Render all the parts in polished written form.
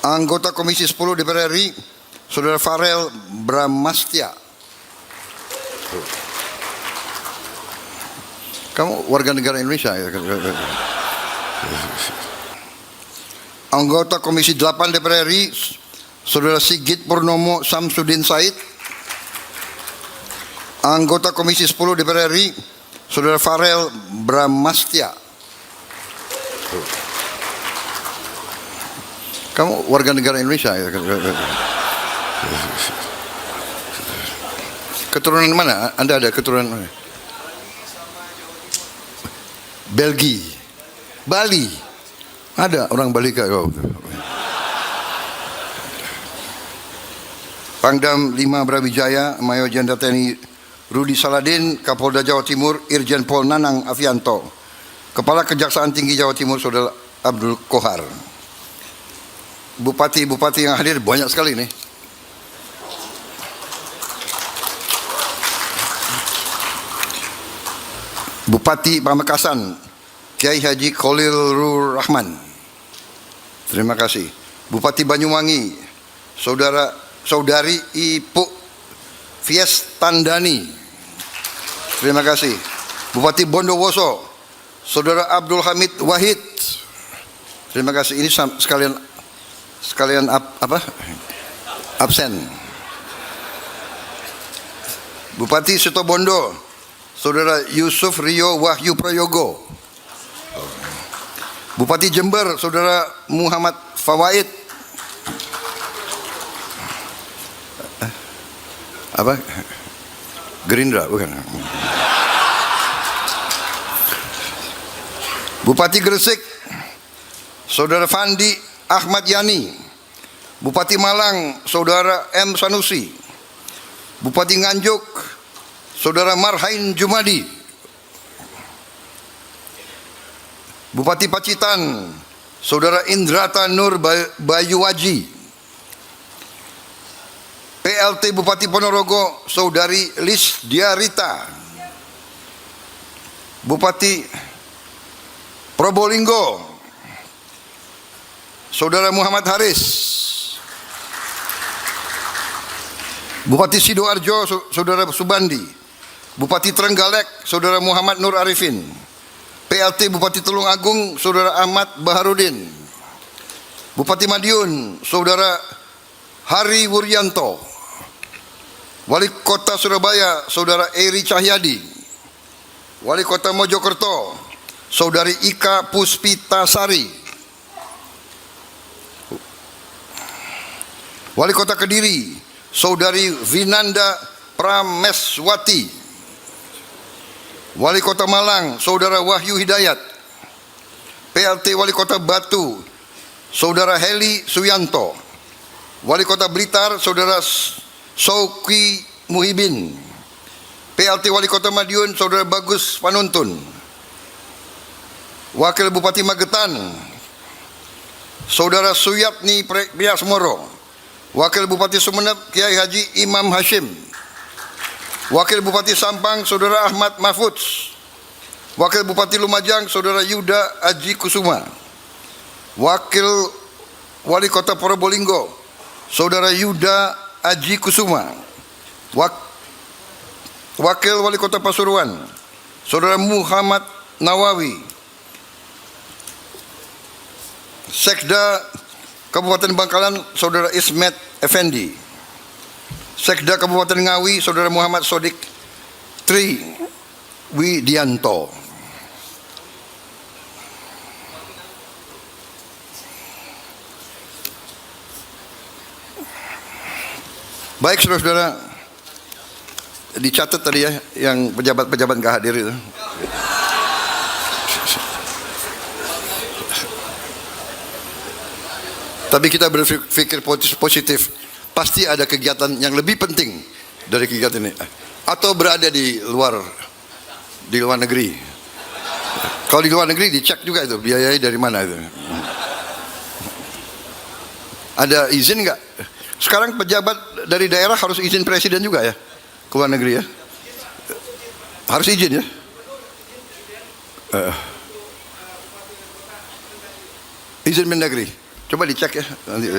Anggota Komisi 10 DPR RI, Saudara Farel Bramastya. Kamu warga negara Indonesia ya? Anggota Komisi 8 DPR RI, Saudara Sigit Purnomo Samsudin Said. Anggota Komisi 10 DPR RI, Saudara Farel Bramastya. Kamu warga negara Indonesia ya? Keturunan mana? Anda ada keturunan mana? Belgia, Bali. Ada orang Bali kau. Pangdam 5 Brawijaya, Mayor Jenderal TNI Rudi Saladin, Kapolda Jawa Timur Irjen Pol Nanang Afianto, Kepala Kejaksaan Tinggi Jawa Timur Saudara Abdul Kohar. Bupati-bupati yang hadir banyak sekali nih. Bupati Pamekasan Kiai Haji Khalilur Rahman, terima kasih. Bupati Banyuwangi Saudari Ipuk Fiestandani, terima kasih. Bupati Bondowoso Saudara Abdul Hamid Wahid, terima kasih. Ini sekalian absen. Bupati Situbondo Saudara Yusuf Rio Wahyu Prayogo. Bupati Jember Saudara Muhammad Fawaid. Gerindra bukan? Bupati Gresik Saudara Fandi Ahmad Yani. Bupati Malang Saudara M Sanusi. Bupati Nganjuk Saudara Marhain Jumadi. Bupati Pacitan Saudara Indrata Nur Bayuwaji. PLT Bupati Ponorogo Saudari Lis Diarita. Bupati Probolinggo Saudara Muhammad Haris. Bupati Sidoarjo Saudara Subandi. Bupati Trenggalek Saudara Muhammad Nur Arifin. PLT Bupati Tulungagung Saudara Ahmad Baharudin. Bupati Madiun Saudara Hari Wuryanto. Wali Kota Surabaya Saudara Eri Cahyadi. Wali Kota Mojokerto Saudari Ika Puspitasari. Wali Kota Kediri Saudari Vinanda Prameswati. Wali Kota Malang Saudara Wahyu Hidayat. PLT Wali Kota Batu Saudara Heli Suyanto. Wali Kota Blitar Saudara Sauki Muhibin. PLT Wali Kota Madiun Saudara Bagus Panuntun. Wakil Bupati Magetan Saudara Suyatni Priasmoro. Wakil Bupati Sumeneb Kiai Haji Imam Hashim. Wakil Bupati Sampang Saudara Ahmad Mahfudz. Wakil Bupati Lumajang Saudara Yuda Aji Kusuma. Wakil Wali Kota Probolinggo Saudara Yuda Aji Kusuma. Wakil Wali Kota Pasuruan Saudara Muhammad Nawawi. Sekda Kabupaten Bangkalan Saudara Ismet Effendi. Sekda Kabupaten Ngawi Saudara Muhammad Sodik Tri Widianto. Baik saudara-saudara, dicatat tadi ya yang pejabat-pejabat nggak hadir itu. Tapi kita berpikir positif, pasti ada kegiatan yang lebih penting dari kegiatan ini, atau berada di luar negeri. Kalau di luar negeri dicek juga itu biayanya dari mana itu. Ada izin nggak? Sekarang pejabat dari daerah harus izin presiden juga ya, ke luar negeri ya. Harus izin ya. Izin Mendagri. Coba dicek ya. Nanti,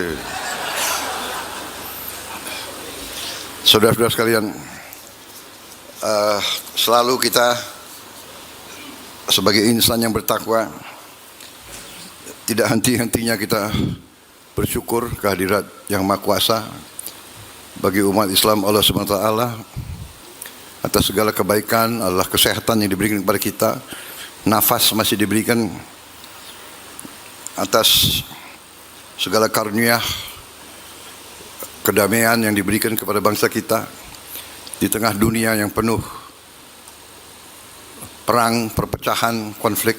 saudara-saudara sekalian, selalu kita sebagai insan yang bertakwa tidak henti-hentinya kita bersyukur kehadirat Yang Maha Kuasa bagi umat Islam Allah Subhanahu wa taala atas segala kebaikan, Allah kesehatan yang diberikan kepada kita, nafas masih diberikan, atas segala karunia kedamaian yang diberikan kepada bangsa kita di tengah dunia yang penuh perang, perpecahan, konflik.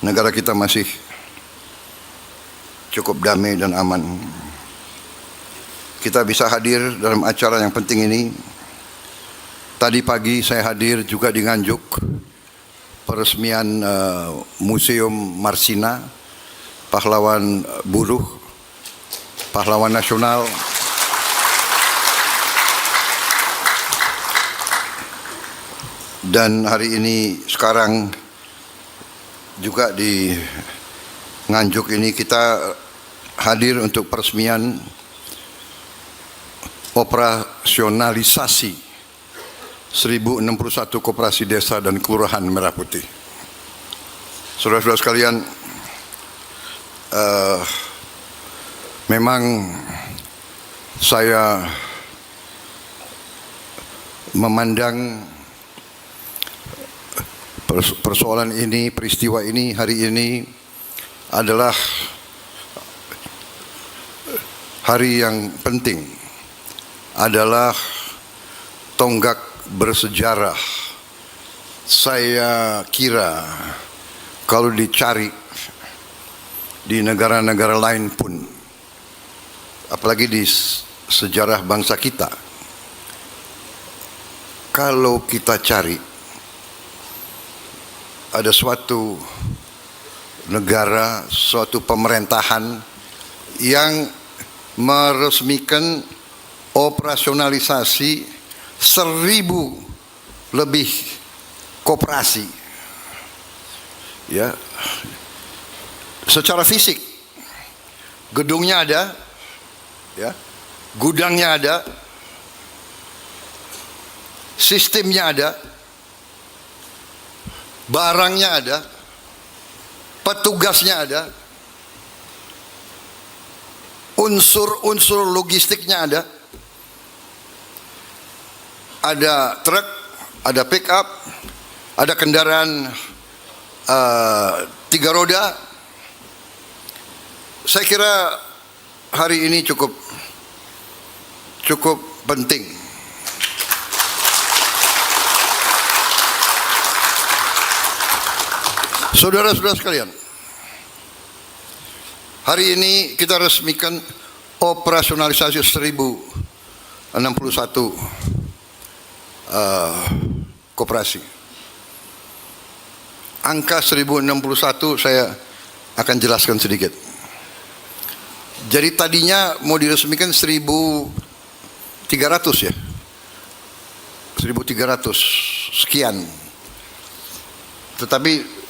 Negara kita masih cukup damai dan aman. Kita bisa hadir dalam acara yang penting ini. Tadi pagi saya hadir juga di Nganjuk, peresmian Museum Marsina, pahlawan buruh, pahlawan nasional. Dan hari ini sekarang juga di Nganjuk ini kita hadir untuk peresmian operasionalisasi 1061 koperasi desa dan kelurahan Merah Putih. Saudara-saudara sekalian, memang saya memandang persoalan ini, peristiwa ini, hari ini adalah hari yang penting, adalah tonggak bersejarah. Saya kira kalau dicari di negara-negara lain pun, apalagi di sejarah bangsa kita, kalau kita cari ada suatu negara, suatu pemerintahan yang meresmikan operasionalisasi 1000 lebih koperasi, ya, secara fisik gedungnya ada, ya, gudangnya ada, sistemnya ada, barangnya ada, petugasnya ada, unsur-unsur logistiknya ada truk, ada pick up, ada kendaraan 3 roda. Saya kira hari ini cukup penting. Saudara-saudara sekalian, hari ini kita resmikan operasionalisasi 1061 koperasi. Angka 1061 saya akan jelaskan sedikit. Jadi tadinya mau diresmikan 1300 ya. 1300 sekian. Tetapi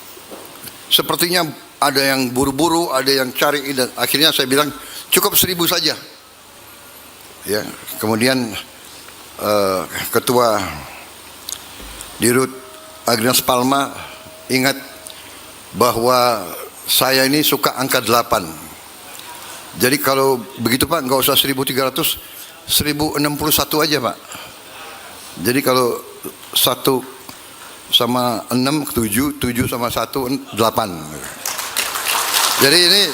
sepertinya ada yang buru-buru, ada yang cari, dan akhirnya saya bilang cukup 1000 saja. Ya, kemudian Ketua Dirut Agrinas Palma ingat bahwa saya ini suka angka 8. Jadi kalau begitu Pak, nggak usah 1300, 1061 aja Pak. Jadi kalau 1 sama 6, 7, 7 sama 1, 8. Jadi ini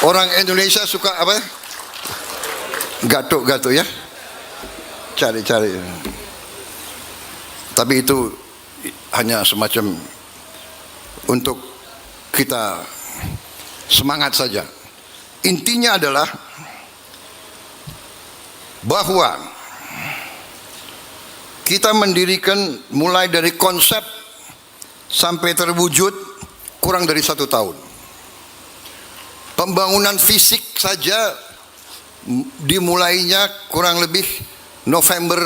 orang Indonesia suka apa? Gatuk-gatuk ya. Cari-cari. Tapi itu hanya semacam untuk kita semangat saja. Intinya adalah bahwa kita mendirikan mulai dari konsep sampai terwujud kurang dari 1 tahun. Pembangunan fisik saja dimulainya kurang lebih November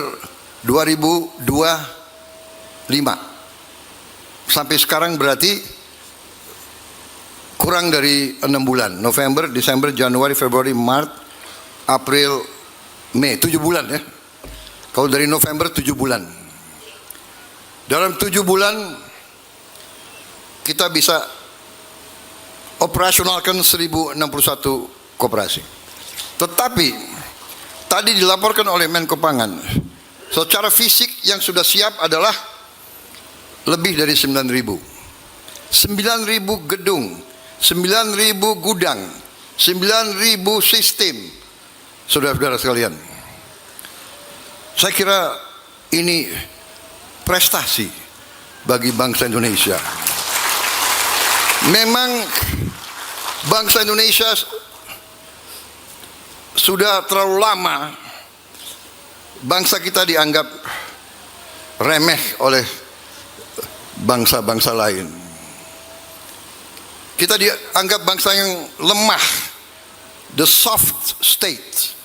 2025. Sampai sekarang berarti kurang dari 6 bulan. November, Desember, Januari, Februari, Maret, April, Mei. 7 bulan ya. Kalau dari November 7 bulan. Dalam 7 bulan kita bisa operasionalkan 1061 koperasi. Tetapi tadi dilaporkan oleh Menko Pangan, secara fisik yang sudah siap adalah lebih dari 9.000. 9.000 gedung, 9.000 gudang, 9.000 sistem. Saudara-saudara sekalian, saya kira ini prestasi bagi bangsa Indonesia. Memang bangsa Indonesia sudah terlalu lama bangsa kita dianggap remeh oleh bangsa-bangsa lain. Kita dianggap bangsa yang lemah, the soft state.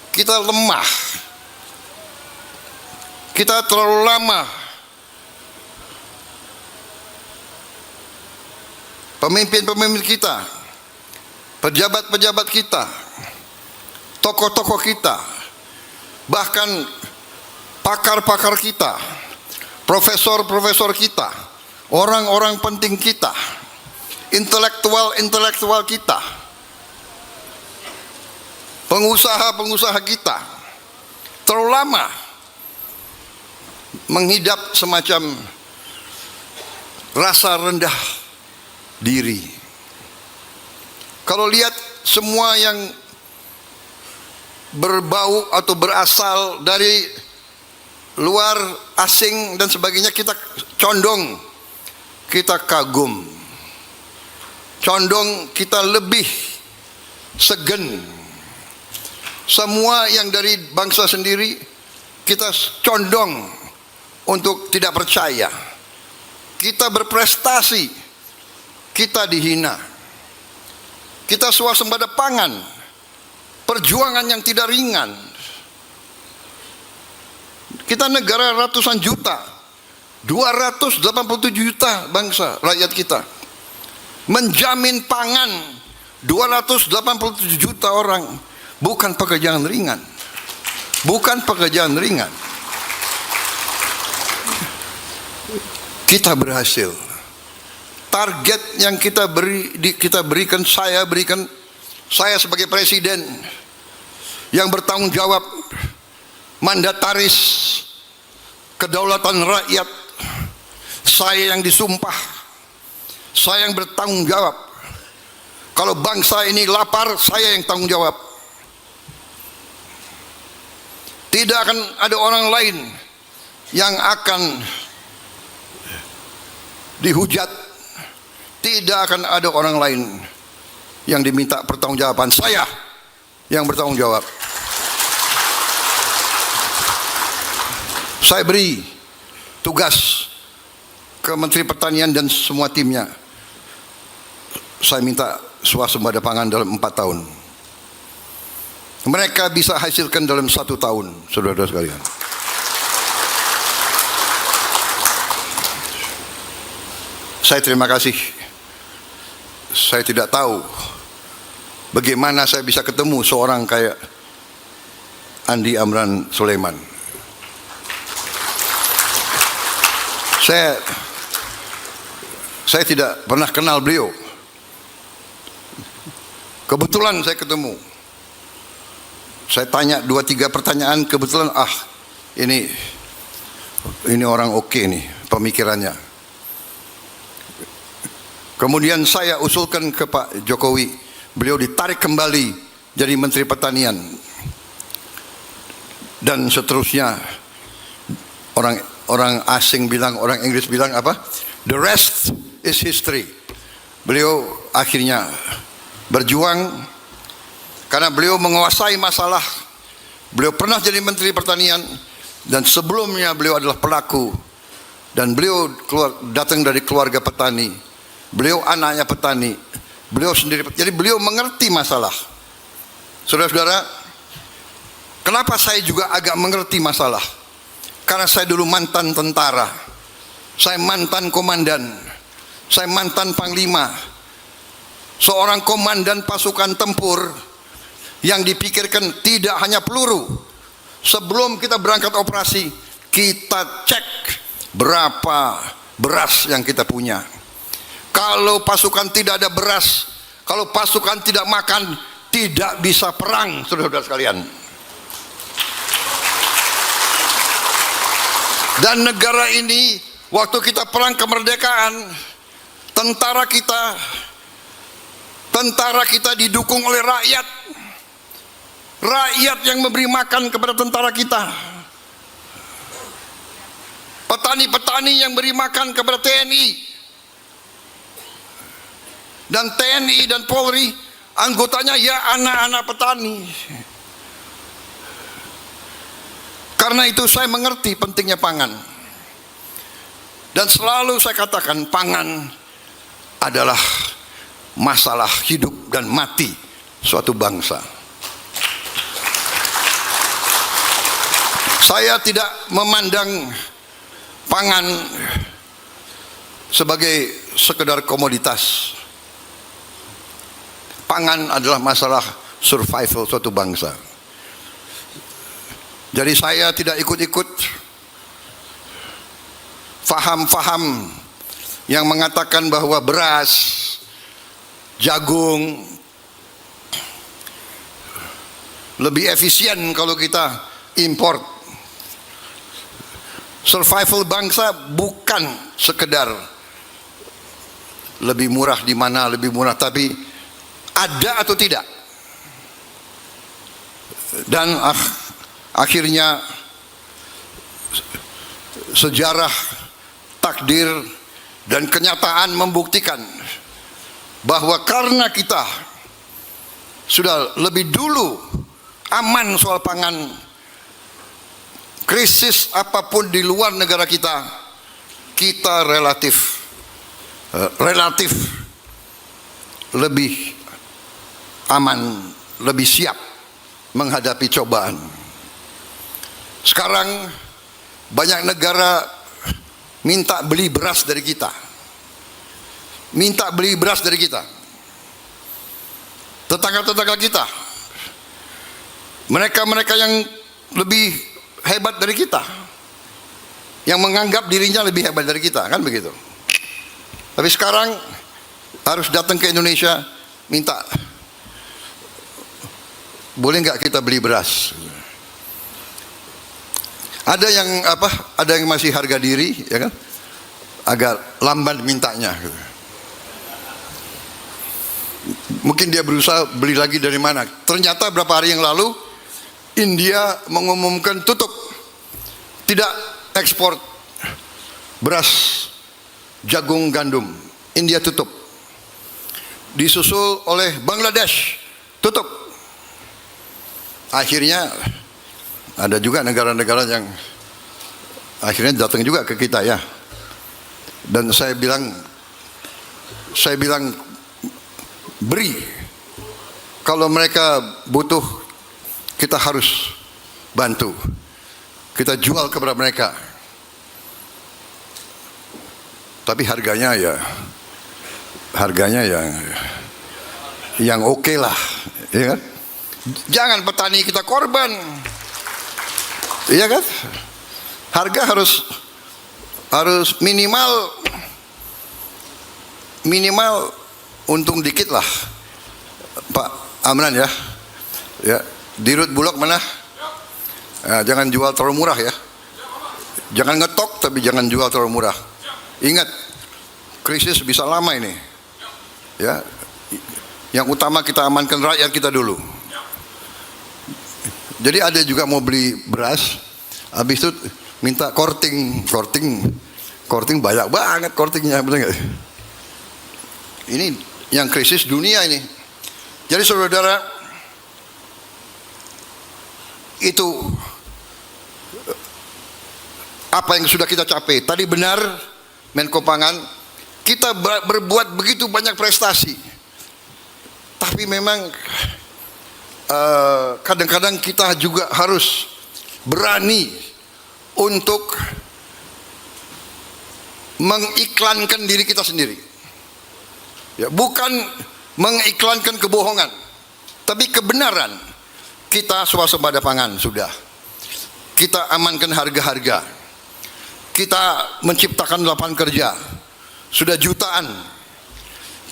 Kita lemah. Kita terlalu lama. Pemimpin-pemimpin kita, pejabat-pejabat kita, tokoh-tokoh kita, bahkan pakar-pakar kita, profesor-profesor kita, orang-orang penting kita, intelektual-intelektual kita, pengusaha-pengusaha kita, terlalu lama menghidap semacam rasa rendah diri. Kalau lihat semua yang berbau atau berasal dari luar, asing dan sebagainya, kita condong, kita kagum, condong kita lebih segen. Semua yang dari bangsa sendiri kita condong untuk tidak percaya. Kita berprestasi, kita dihina. Kita swasembada pangan, perjuangan yang tidak ringan. Kita negara ratusan juta, 287 juta bangsa rakyat kita, menjamin pangan 287 juta orang. Bukan pekerjaan ringan, bukan pekerjaan ringan. Kita berhasil. Target yang kita berikan, saya sebagai presiden yang bertanggung jawab, mandataris kedaulatan rakyat, saya yang disumpah, saya yang bertanggung jawab. Kalau bangsa ini lapar, saya yang tanggung jawab. Tidak akan ada orang lain yang akan dihujat. Tidak akan ada orang lain yang diminta pertanggungjawaban. Saya yang bertanggung jawab. Saya beri tugas ke Menteri Pertanian dan semua timnya. Saya minta swasembada pangan dalam 4 tahun. Mereka bisa hasilkan dalam 1 tahun, saudara-saudara sekalian. Saya terima kasih. Saya tidak tahu bagaimana saya bisa ketemu seorang kayak Andi Amran Sulaiman. Saya tidak pernah kenal beliau. Kebetulan saya ketemu. Saya tanya 2-3 pertanyaan, kebetulan ini orang oke nih pemikirannya. Kemudian saya usulkan ke Pak Jokowi, beliau ditarik kembali jadi Menteri Pertanian. Dan seterusnya, orang asing bilang, orang Inggris bilang apa? The rest is history. Beliau akhirnya berjuang karena beliau menguasai masalah. Beliau pernah jadi Menteri Pertanian dan sebelumnya beliau adalah pelaku, dan beliau datang dari keluarga petani. Beliau anaknya petani, beliau sendiri, jadi beliau mengerti masalah. Saudara-saudara, kenapa saya juga agak mengerti masalah? Karena saya dulu mantan tentara, saya mantan komandan, saya mantan panglima, seorang komandan pasukan tempur yang dipikirkan tidak hanya peluru. Sebelum kita berangkat operasi, kita cek berapa beras yang kita punya. Kalau pasukan tidak ada beras, kalau pasukan tidak makan, tidak bisa perang, saudara-saudara sekalian. Dan negara ini, waktu kita perang kemerdekaan, tentara kita didukung oleh rakyat. Rakyat yang memberi makan kepada tentara kita. Petani-petani yang beri makan kepada TNI. Dan TNI dan Polri, anggotanya ya anak-anak petani. Karena itu saya mengerti pentingnya pangan. Dan selalu saya katakan pangan adalah masalah hidup dan mati suatu bangsa. Saya tidak memandang pangan sebagai sekedar komoditas. Pangan adalah masalah survival suatu bangsa. Jadi saya tidak ikut-ikut faham-faham yang mengatakan bahwa beras, jagung lebih efisien kalau kita import. Survival bangsa bukan sekedar lebih murah di mana, lebih murah, tapi ada atau tidak. Dan akhirnya sejarah, takdir, dan kenyataan membuktikan bahwa karena kita sudah lebih dulu aman soal pangan, krisis apapun di luar negara kita, kita relatif lebih aman, lebih siap menghadapi cobaan. Sekarang banyak negara minta beli beras dari kita. Minta beli beras dari kita. Tetangga-tetangga kita. Mereka-mereka yang lebih hebat dari kita. Yang menganggap dirinya lebih hebat dari kita, kan begitu. Tapi sekarang harus datang ke Indonesia minta, boleh nggak kita beli beras? Ada yang ada yang masih harga diri, ya kan? Agak lamban mintanya. Mungkin dia berusaha beli lagi dari mana. Ternyata berapa hari yang lalu India mengumumkan tutup, tidak ekspor beras, jagung, gandum. India tutup. Disusul oleh Bangladesh, tutup. Akhirnya ada juga negara-negara yang akhirnya datang juga ke kita, ya. Dan saya bilang beri. Kalau mereka butuh, kita harus bantu. Kita jual kepada mereka. Tapi harganya yang oke lah, ya kan? Jangan petani kita korban. Iya kan? Harga harus minimal untung dikit lah, Pak Amran, ya. Ya, Dirut Bulog mana? Nah, jangan jual terlalu murah, ya. Jangan ngetok, tapi jangan jual terlalu murah. Ingat, krisis bisa lama ini. Ya, yang utama kita amankan rakyat kita dulu. Jadi ada juga mau beli beras, habis itu minta korting banyak banget kortingnya, benar nggak? Ini yang krisis dunia ini. Jadi saudara, itu apa yang sudah kita capai. Tadi benar Menko Pangan, kita berbuat begitu banyak prestasi, tapi memang kadang-kadang kita juga harus berani untuk mengiklankan diri kita sendiri. Ya, bukan mengiklankan kebohongan. Tapi kebenaran, kita swasembada pangan sudah. Kita amankan harga-harga. Kita menciptakan lapangan kerja. Sudah jutaan.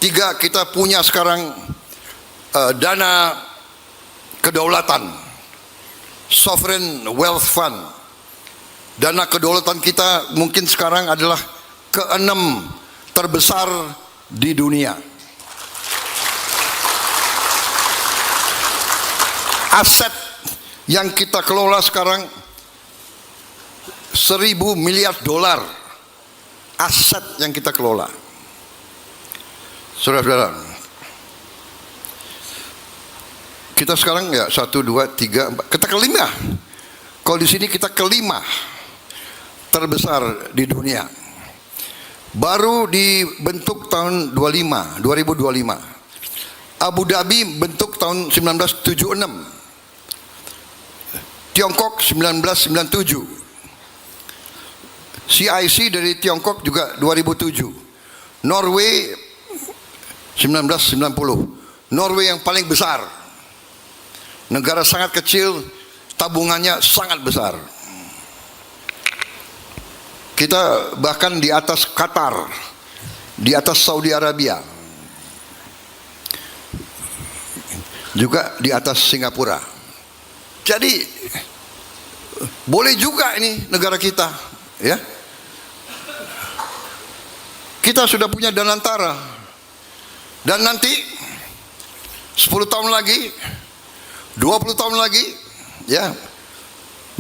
3, kita punya sekarang dana kedaulatan, sovereign wealth fund. Dana kedaulatan kita mungkin sekarang adalah ke-6 terbesar di dunia. Aset yang kita kelola sekarang 1.000 miliar dolar. Aset yang kita kelola. Saudara-saudara, kita sekarang ya 1, 2, 3, 4, kita kelima. Kalau di sini kita kelima terbesar di dunia. Baru dibentuk tahun 2025. Abu Dhabi bentuk tahun 1976. Tiongkok 1997. CIC dari Tiongkok juga 2007. Norway 1990. Norway yang paling besar. Negara sangat kecil, tabungannya sangat besar. Kita bahkan di atas Qatar, di atas Saudi Arabia, juga di atas Singapura. Jadi boleh juga ini negara kita, ya. Kita sudah punya Danantara, dan nanti 10 tahun lagi, 20 tahun lagi, ya,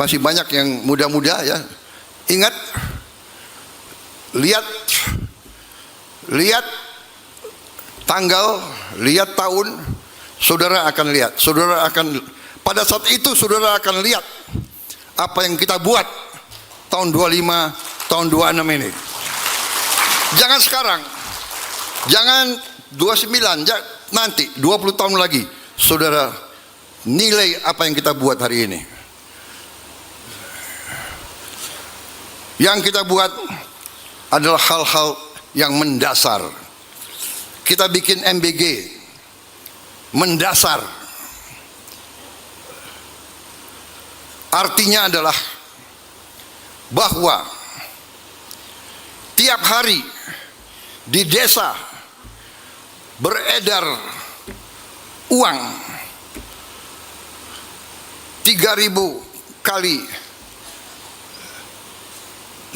masih banyak yang muda-muda, ya. Ingat, lihat tanggal, lihat tahun, saudara akan lihat. Saudara akan, pada saat itu saudara akan lihat apa yang kita buat tahun 25, tahun 26 ini. Jangan sekarang, jangan 29, nanti 20 tahun lagi saudara nilai apa yang kita buat hari ini. Yang kita buat adalah hal-hal yang mendasar. Kita bikin MBG mendasar. Artinya adalah bahwa tiap hari di desa beredar uang 3.000 kali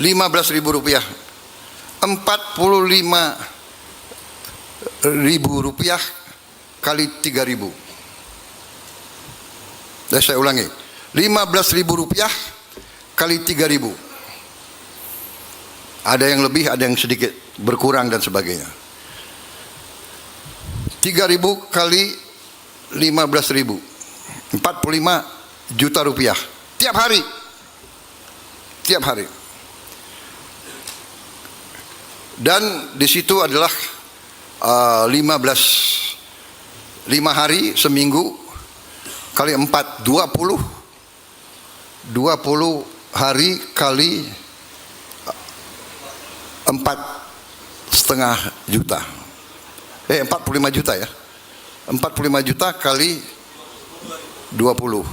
15.000 rupiah, 45.000 rupiah kali 3.000. Dan saya ulangi, 15.000 rupiah kali 3.000. Ada yang lebih, ada yang sedikit berkurang dan sebagainya. 3.000 kali 15.000, 45 juta rupiah tiap hari. Tiap hari. Dan di situ adalah 5 hari seminggu kali 4, 20 hari kali 4,5 juta. 45 juta ya. 45 juta kali 20.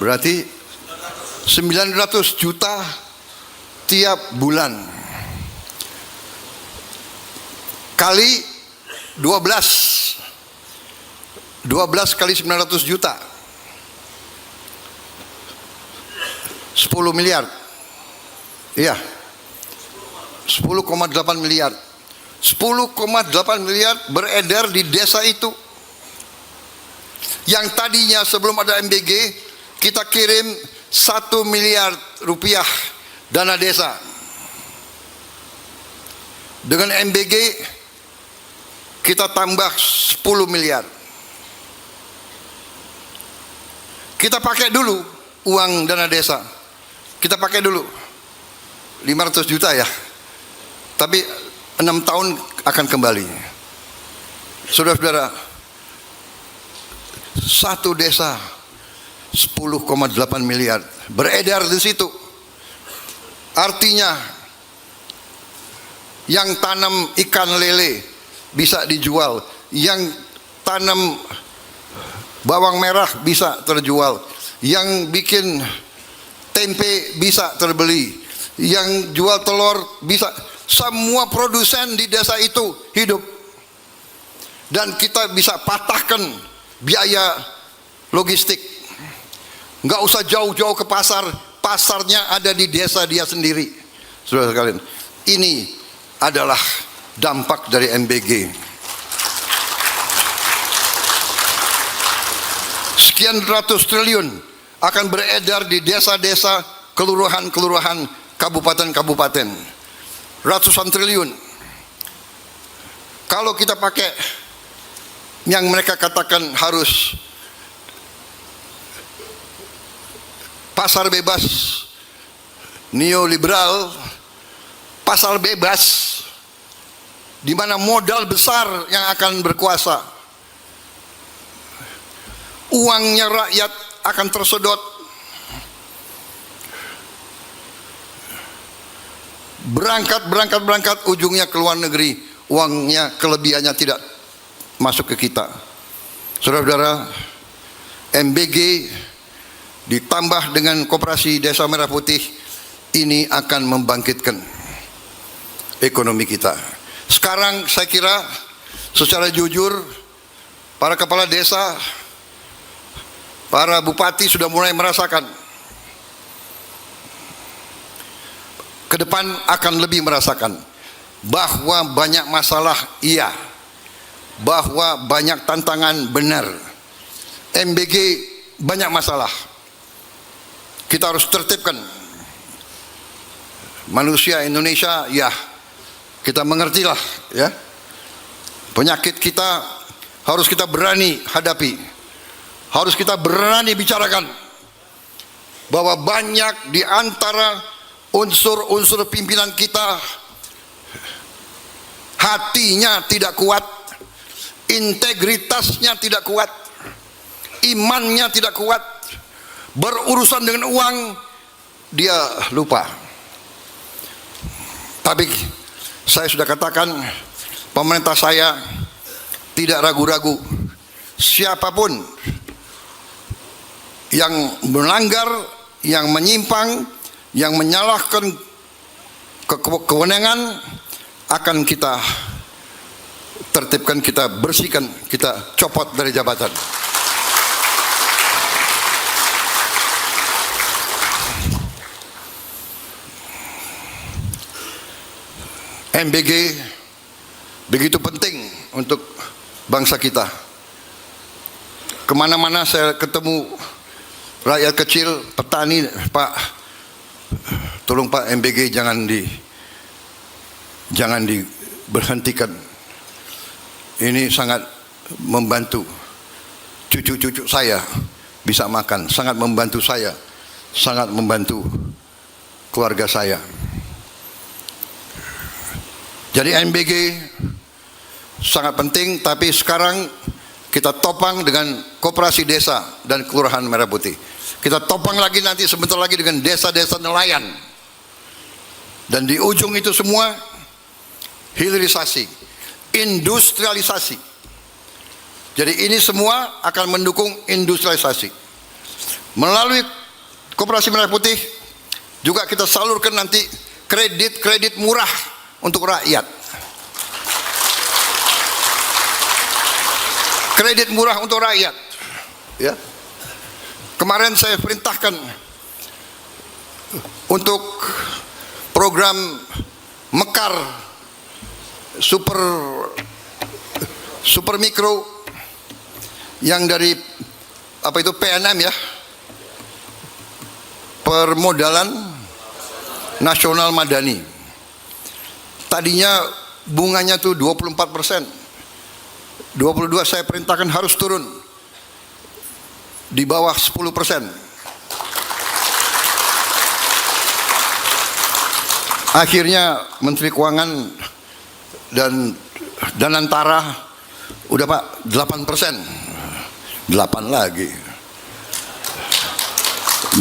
Berarti 900 juta tiap bulan. Kali 12 kali 900 juta 10 miliar. Iya, 10,8 miliar. 10,8 miliar beredar di desa itu. Yang tadinya sebelum ada MBG kita kirim 1 miliar rupiah dana desa. Dengan MBG kita tambah 10 miliar. Kita pakai dulu uang dana desa. Kita pakai dulu 500 juta ya. Tapi 6 tahun akan kembali. Saudara-saudara, satu desa 10,8 miliar beredar di situ. Artinya yang tanam ikan lele bisa dijual, yang tanam bawang merah bisa terjual, yang bikin tempe bisa terbeli, yang jual telur bisa. Semua produsen di desa itu hidup, dan kita bisa patahkan biaya logistik. Nggak usah jauh-jauh ke pasar, pasarnya ada di desa dia sendiri. Saudara sekalian, ini adalah dampak dari MBG. Sekian ratus triliun akan beredar di desa-desa, kelurahan-kelurahan, kabupaten-kabupaten. Ratusan triliun. Kalau kita pakai yang mereka katakan harus pasar bebas, neoliberal, pasar bebas, di mana modal besar yang akan berkuasa, uangnya rakyat akan tersedot, berangkat, ujungnya ke luar negeri, uangnya kelebihannya tidak masuk ke kita. Saudara-saudara, MBG ditambah dengan Koperasi Desa Merah Putih ini akan membangkitkan ekonomi kita. Sekarang saya kira secara jujur para kepala desa, para bupati sudah mulai merasakan, ke depan akan lebih merasakan bahwa banyak masalah, iya, bahwa banyak tantangan, benar. MBG banyak masalah, kita harus tertibkan. Manusia Indonesia, ya, kita mengertilah, ya, penyakit kita harus kita berani hadapi, harus kita berani bicarakan bahwa banyak di antara unsur-unsur pimpinan kita hatinya tidak kuat, integritasnya tidak kuat, imannya tidak kuat, berurusan dengan uang dia lupa. Tapi saya sudah katakan, pemerintah saya tidak ragu-ragu, siapapun yang melanggar, yang menyimpang, yang menyalahkan kewenangan, akan kita tertibkan, kita bersihkan, kita copot dari jabatan. MBG begitu penting untuk bangsa kita. Kemana-mana saya ketemu rakyat kecil, petani, Pak, tolong Pak, MBG jangan diberhentikan. Ini sangat membantu cucu-cucu saya bisa makan, sangat membantu saya, sangat membantu keluarga saya. Jadi MBG sangat penting, tapi sekarang kita topang dengan Koperasi Desa dan Kelurahan Merah Putih. Kita topang lagi nanti sebentar lagi dengan desa-desa nelayan. Dan di ujung itu semua hilirisasi, industrialisasi. Jadi ini semua akan mendukung industrialisasi. Melalui Koperasi Merah Putih juga kita salurkan nanti kredit murah untuk rakyat. Kredit murah untuk rakyat, ya. Kemarin saya perintahkan untuk program Mekar super mikro yang dari PNM, ya, Permodalan Nasional Madani. Tadinya bunganya tuh 24%, 22 saya perintahkan harus turun di bawah 10%. Akhirnya Menteri Keuangan dan Danantara udah Pak 8%, 8 lagi.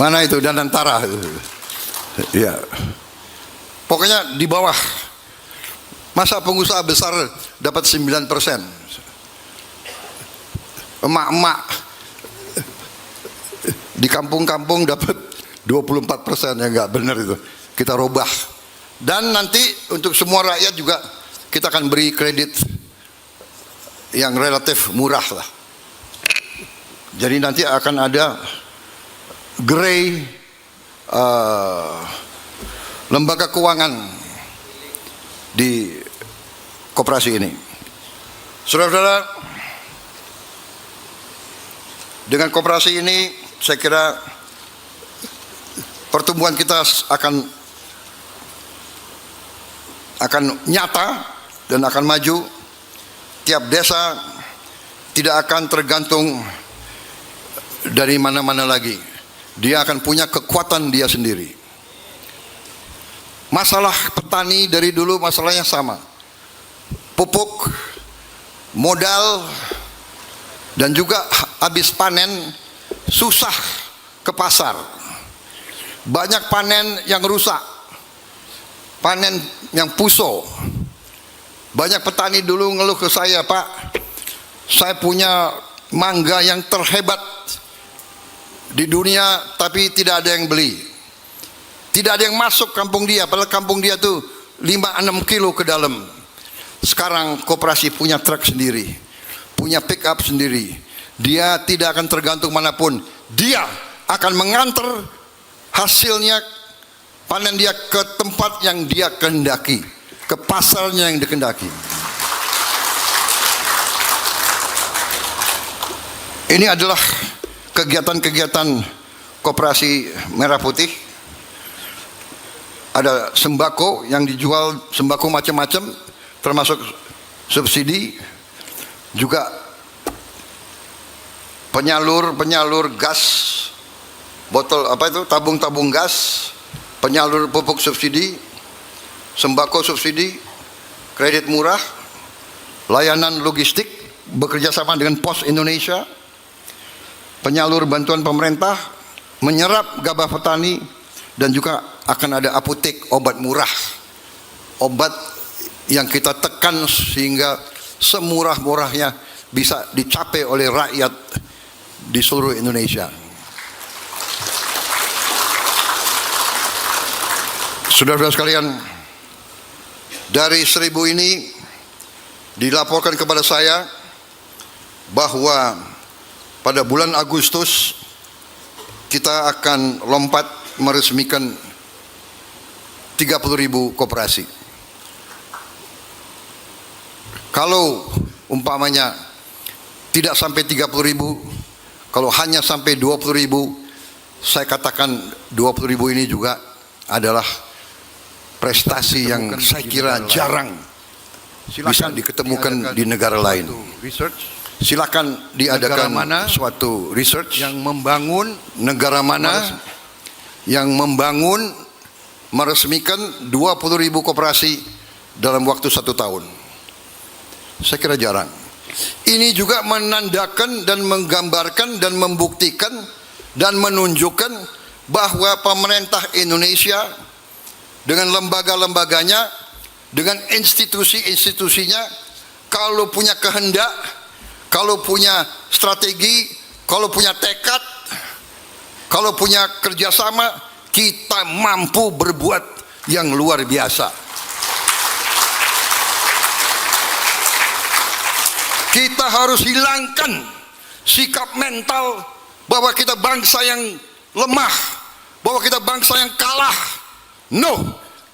Mana itu Danantara? Ya, pokoknya di bawah Masa pengusaha besar dapat 9%? Emak-emak di kampung-kampung dapat 24%, ya nggak benar itu. Kita robah. Dan nanti untuk semua rakyat juga kita akan beri kredit yang relatif murah lah. Jadi nanti akan ada grey lembaga keuangan di koperasi ini. Saudara-saudara, dengan koperasi ini saya kira pertumbuhan kita akan nyata dan akan maju. Tiap desa tidak akan tergantung dari mana-mana lagi. Dia akan punya kekuatan dia sendiri. Masalah petani dari dulu masalahnya sama. Pupuk, modal, dan juga habis panen susah ke pasar. Banyak panen yang rusak, panen yang puso. Banyak petani dulu ngeluh ke saya, Pak, saya punya mangga yang terhebat di dunia tapi tidak ada yang beli. Tidak ada yang masuk kampung dia, padahal kampung dia tuh 5-6 kilo ke dalam. Sekarang koperasi punya truk sendiri, punya pick up sendiri. Dia tidak akan tergantung manapun. Dia akan mengantar hasilnya panen dia ke tempat yang dia kehendaki, ke pasarnya yang dikehendaki. Ini adalah kegiatan-kegiatan koperasi Merah Putih. Ada sembako yang dijual, sembako macam-macam, termasuk subsidi, juga penyalur gas, botol apa itu, tabung-tabung gas, penyalur pupuk subsidi, sembako subsidi, kredit murah, layanan logistik bekerja sama dengan Pos Indonesia, penyalur bantuan pemerintah, menyerap gabah petani, dan juga akan ada apotek obat murah, obat yang kita tekan sehingga semurah-murahnya bisa dicapai oleh rakyat di seluruh Indonesia. Saudara-saudara sekalian, dari 1.000 ini dilaporkan kepada saya bahwa pada bulan Agustus kita akan lompat meresmikan 30.000 koperasi. Kalau umpamanya tidak sampai 30.000, kalau hanya sampai 20.000, saya katakan 20.000 ini juga adalah prestasi yang saya kira jarang bisa diketemukan di negara lain. Silakan diadakan suatu research yang membangun, negara mana yang membangun meresmikan 20.000 koperasi dalam waktu 1 tahun. Saya kira jarang. Ini juga menandakan dan menggambarkan dan membuktikan dan menunjukkan bahwa pemerintah Indonesia dengan lembaga-lembaganya, dengan institusi-institusinya, kalau punya kehendak, kalau punya strategi, kalau punya tekad, kalau punya kerjasama, kita mampu berbuat yang luar biasa. Kita harus hilangkan sikap mental bahwa kita bangsa yang lemah, bahwa kita bangsa yang kalah. No,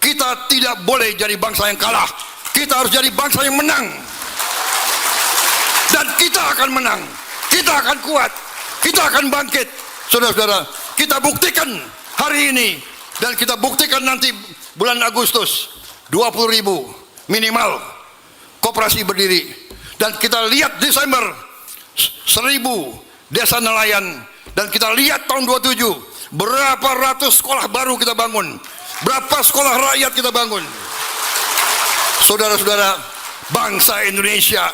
kita tidak boleh jadi bangsa yang kalah. Kita harus jadi bangsa yang menang. Dan kita akan menang, kita akan kuat, kita akan bangkit. Saudara-saudara, kita buktikan hari ini dan kita buktikan nanti bulan Agustus, 20.000 minimal koperasi berdiri. Dan kita lihat Desember 1.000 desa nelayan, dan kita lihat tahun 27 berapa ratus sekolah baru kita bangun, berapa sekolah rakyat kita bangun. Saudara-saudara, bangsa Indonesia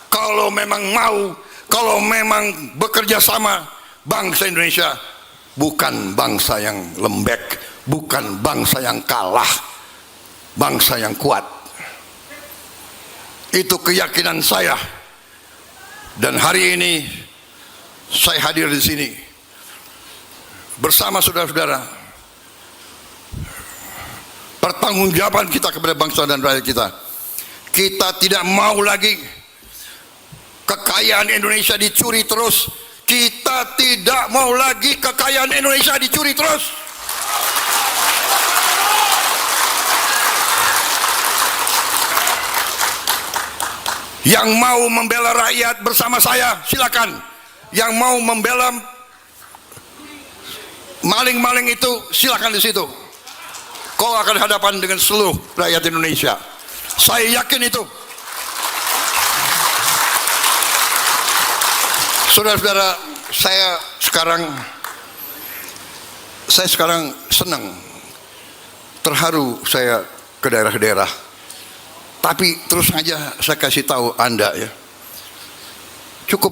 kalau memang mau, kalau memang bekerja sama, bangsa Indonesia bukan bangsa yang lembek, bukan bangsa yang kalah, bangsa yang kuat. Itu keyakinan saya. Dan hari ini saya hadir di sini bersama saudara-saudara. Pertanggungjawaban kita kepada bangsa dan rakyat kita. Kita tidak mau lagi kekayaan Indonesia dicuri terus. Kita tidak mau lagi kekayaan Indonesia dicuri terus. Yang mau membela rakyat bersama saya, silakan. Yang mau membela maling-maling itu, silakan di situ. Kau akan hadapan dengan seluruh rakyat Indonesia. Saya yakin itu. Saudara-saudara, saya sekarang senang, terharu saya ke daerah-daerah. Tapi terus saja saya kasih tahu Anda ya, cukup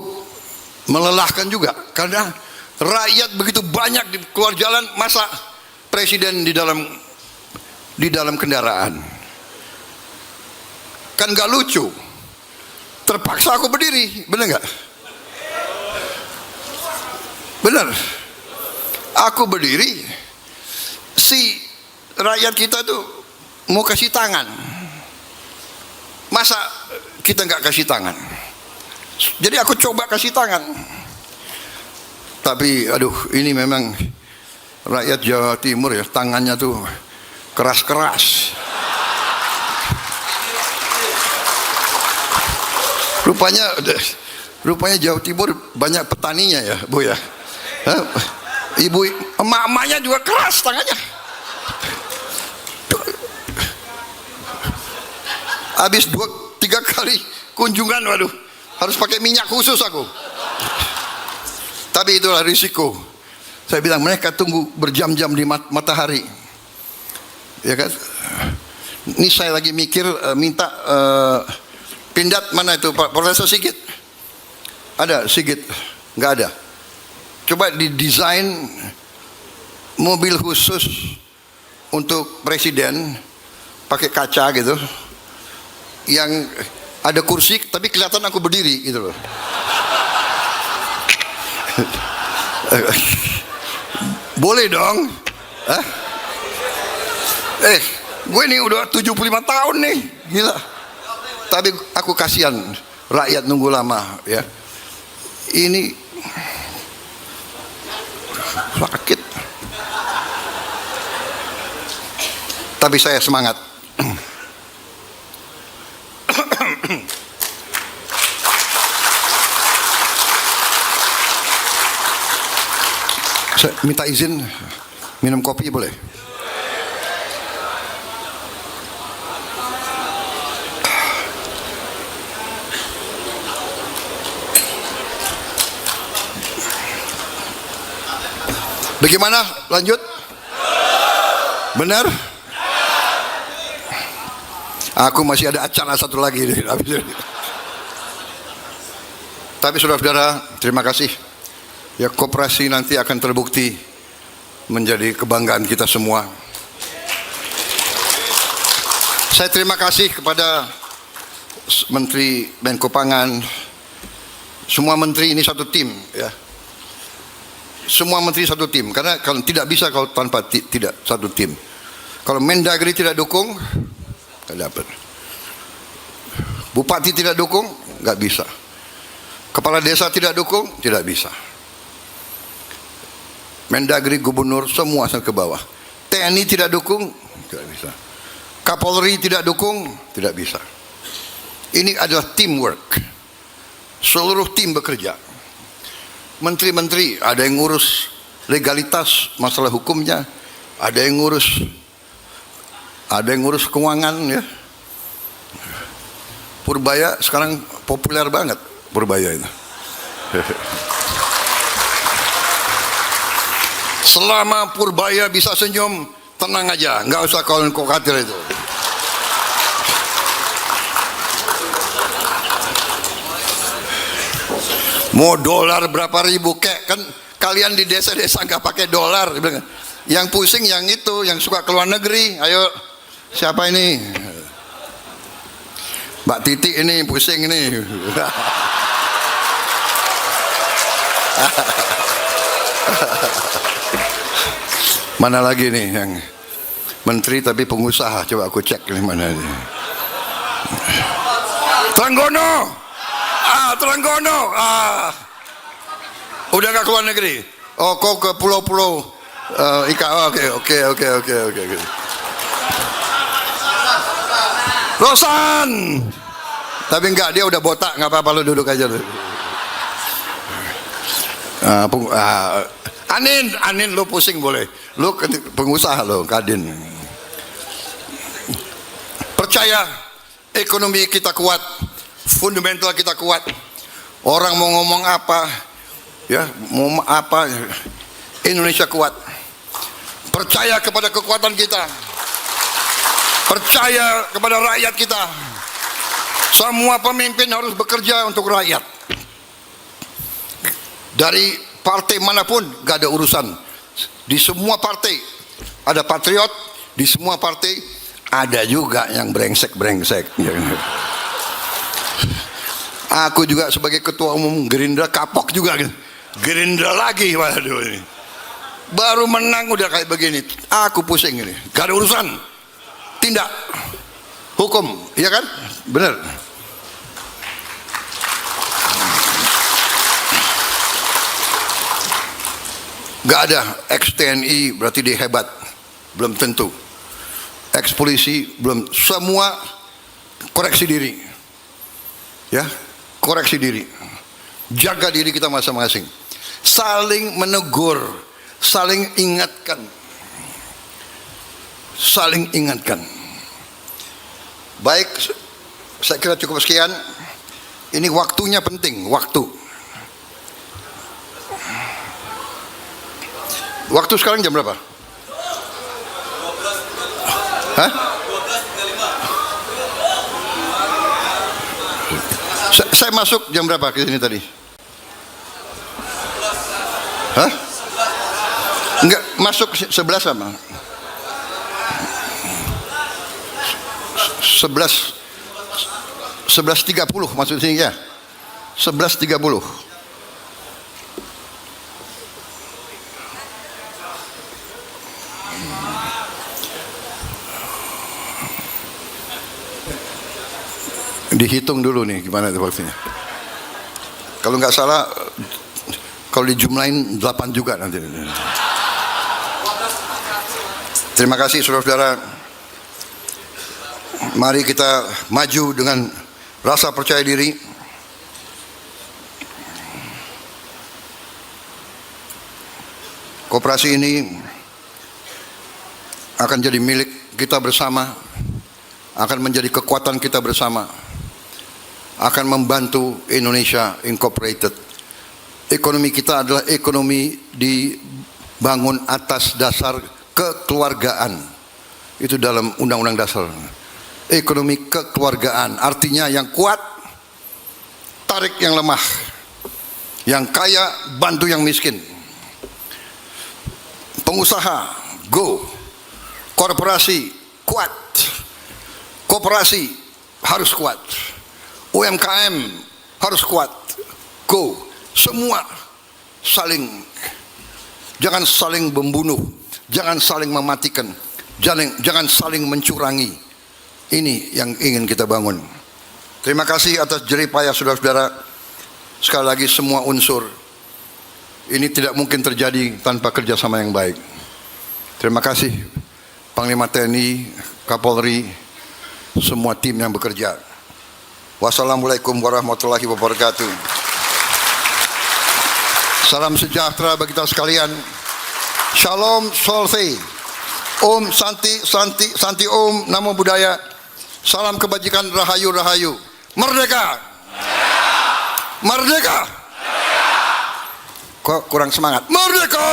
melelahkan juga karena rakyat begitu banyak keluar jalan, masa presiden di dalam kendaraan, kan gak lucu. Terpaksa aku berdiri, bener nggak? Bener, aku berdiri. Si rakyat kita tuh mau kasih tangan, masa kita nggak kasih tangan? Jadi aku coba kasih tangan, tapi aduh, ini memang rakyat Jawa Timur ya, tangannya tuh keras-keras. Rupanya Jawa Timur banyak petaninya ya, Bu ya. Ibu, emak-emaknya juga keras tangannya. Habis 2-3 kali kunjungan, waduh, harus pakai minyak khusus aku. Tapi itulah risiko. Saya bilang mereka tunggu berjam-jam di matahari, ya kan? Ini saya lagi mikir minta Pindad mana itu Pak Profesor Sigit? Ada Sigit? Nggak ada. Coba didesain mobil khusus untuk presiden, pakai kaca gitu, yang ada kursi tapi kelihatan aku berdiri gitu loh. Boleh dong? Hah? Gue ini udah 75 tahun nih, gila. Tapi aku kasihan rakyat nunggu lama ya. Ini sakit. Tapi saya semangat. Saya minta izin minum kopi boleh? Bagaimana? Lanjut? Benar? Aku masih ada acara satu lagi. Tapi saudara-saudara, terima kasih. Ya, koperasi nanti akan terbukti menjadi kebanggaan kita semua. Saya terima kasih kepada Menteri Menko Pangan. Semua menteri ini satu tim ya. Semua menteri satu tim, karena kalau tidak bisa kalau tanpa tidak satu tim. Kalau Mendagri tidak dukung, nggak dapat. Bupati tidak dukung, nggak bisa. Kepala desa tidak dukung, tidak bisa. Mendagri, gubernur, semua sampai ke bawah. TNI tidak dukung, tidak bisa. Kapolri tidak dukung, tidak bisa. Ini adalah teamwork. Seluruh tim bekerja. Menteri-menteri ada yang ngurus legalitas masalah hukumnya, ada yang ngurus keuangan ya. Purbaya sekarang populer banget, Purbaya itu. Selama Purbaya bisa senyum, tenang aja, nggak usah khawatir itu. Mau dolar berapa ribu kek, kan kalian di desa-desa nggak pakai dolar. Yang pusing yang itu, yang suka keluar negeri. Ayo, siapa ini? Mbak Titi ini pusing ini. Mana lagi nih yang menteri tapi pengusaha? Coba aku cek ini mana ini. Trenggono. Trenggono. Udah gak keluar negeri? Oh, kau ke pulau-pulau ikan. Oke. Rosan. Tapi enggak, dia udah botak, nggak apa-apa, lu duduk aja lu. Anin lu pusing boleh. Lu pengusaha lo, Kadin. Percaya ekonomi kita kuat, fundamental kita kuat. Orang mau ngomong apa, ya mau apa, Indonesia kuat. Percaya kepada kekuatan kita. Percaya kepada rakyat kita. Semua pemimpin harus bekerja untuk rakyat. Dari partai manapun gak ada urusan. Di semua partai ada patriot, di semua partai ada juga yang brengsek-brengsek. Aku juga sebagai ketua umum Gerindra kapok juga. Gerindra lagi, waduh ini. Baru menang udah kayak begini. Aku pusing ini. Gak ada urusan. Tindak hukum, iya kan? Benar. Gak ada ex TNI berarti dia hebat, belum tentu. Ex polisi belum. Semua koreksi diri, ya, koreksi diri. Jaga diri kita masing-masing. Saling menegur, saling ingatkan. Saling ingatkan. Baik, saya kira cukup sekian. Ini waktunya penting, waktu. Waktu sekarang jam berapa? Hah? Saya masuk jam berapa ke sini tadi? Hah? Enggak, masuk 11 sama. 11.30 maksud sini ya. 11.30. Dihitung dulu nih gimana itu waktunya. Kalau nggak salah, kalau dijumlahin 8 juga nanti. Terima kasih saudara-saudara. Mari kita maju dengan rasa percaya diri. Koperasi ini akan jadi milik kita bersama, akan menjadi kekuatan kita bersama, akan membantu Indonesia Incorporated. Ekonomi kita adalah ekonomi dibangun atas dasar kekeluargaan. Itu dalam Undang-Undang Dasar. Ekonomi kekeluargaan, artinya yang kuat tarik yang lemah, yang kaya bantu yang miskin. Pengusaha go, korporasi kuat, koperasi harus kuat, UMKM harus kuat, go. Semua saling, jangan saling membunuh, jangan saling mematikan, jangan saling mencurangi. Ini yang ingin kita bangun. Terima kasih atas jerih payah saudara-saudara. Sekali lagi semua unsur ini tidak mungkin terjadi tanpa kerjasama yang baik. Terima kasih Panglima TNI, Kapolri, semua tim yang bekerja. Wassalamualaikum warahmatullahi wabarakatuh. Salam sejahtera bagi kita sekalian. Shalom Solse. Om Santi Santi Santi Om Namo Buddhaya. Salam kebajikan, rahayu rahayu. Merdeka. Merdeka. Kok kurang semangat? Merdeka.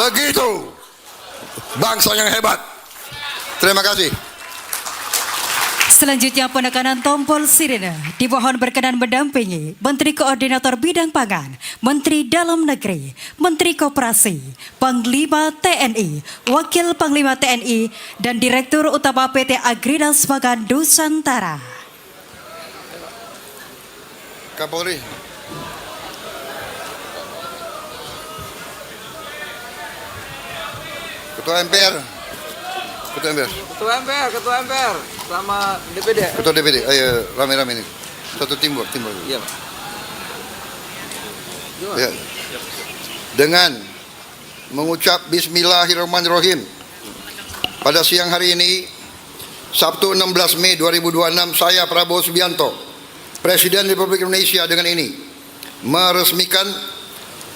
Begitu bangsa yang hebat. Terima kasih. Selanjutnya penekanan tombol sirene dimohon berkenan mendampingi Menteri Koordinator Bidang Pangan, Menteri Dalam Negeri, Menteri Koperasi, Panglima TNI, Wakil Panglima TNI, dan Direktur Utama PT Agridas Pangan Nusantara. Kapolri. Ketua MPR. Ketua MPR. Ketua MPR sama DPD. Ketua DPD. Ayo rame-rame ini. Satu tim buat. Iya, Pak. Ya. Dengan mengucap Bismillahirrahmanirrahim. Pada siang hari ini, Sabtu 16 Mei 2026, saya Prabowo Subianto, Presiden Republik Indonesia dengan ini meresmikan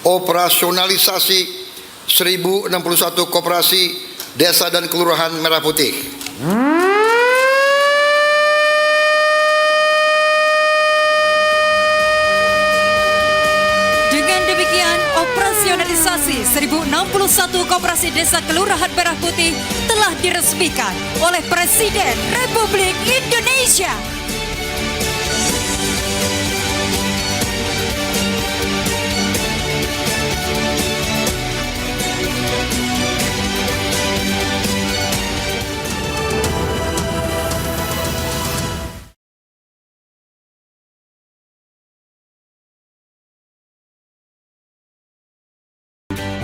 operasionalisasi 1061 koperasi desa dan kelurahan Merah Putih. Dengan demikian, operasionalisasi 1061 koperasi desa kelurahan Merah Putih telah diresmikan oleh Presiden Republik Indonesia.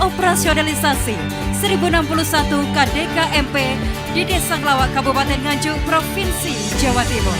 Operasionalisasi 1061 KDKMP di Desa Ngelawak, Kabupaten Nganjuk, Provinsi Jawa Timur.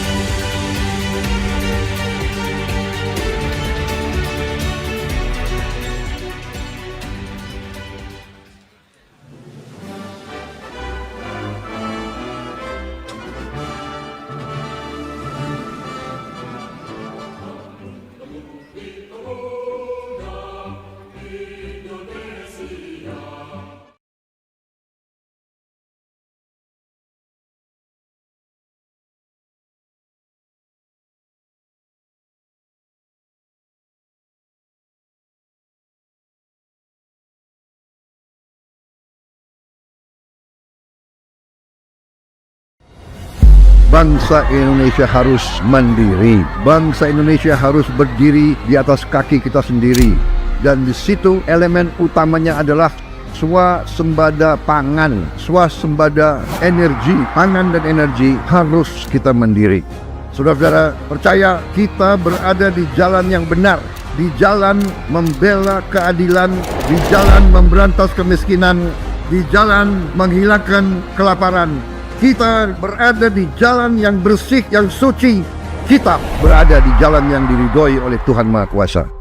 Bangsa Indonesia harus mandiri. Bangsa Indonesia harus berdiri di atas kaki kita sendiri. Dan di situ elemen utamanya adalah swasembada pangan, swasembada energi. Pangan dan energi harus kita mandiri. Saudara-saudara, percaya kita berada di jalan yang benar, di jalan membela keadilan, di jalan memberantas kemiskinan, di jalan menghilangkan kelaparan. Kita berada di jalan yang bersih, yang suci. Kita berada di jalan yang diridhoi oleh Tuhan Maha Kuasa.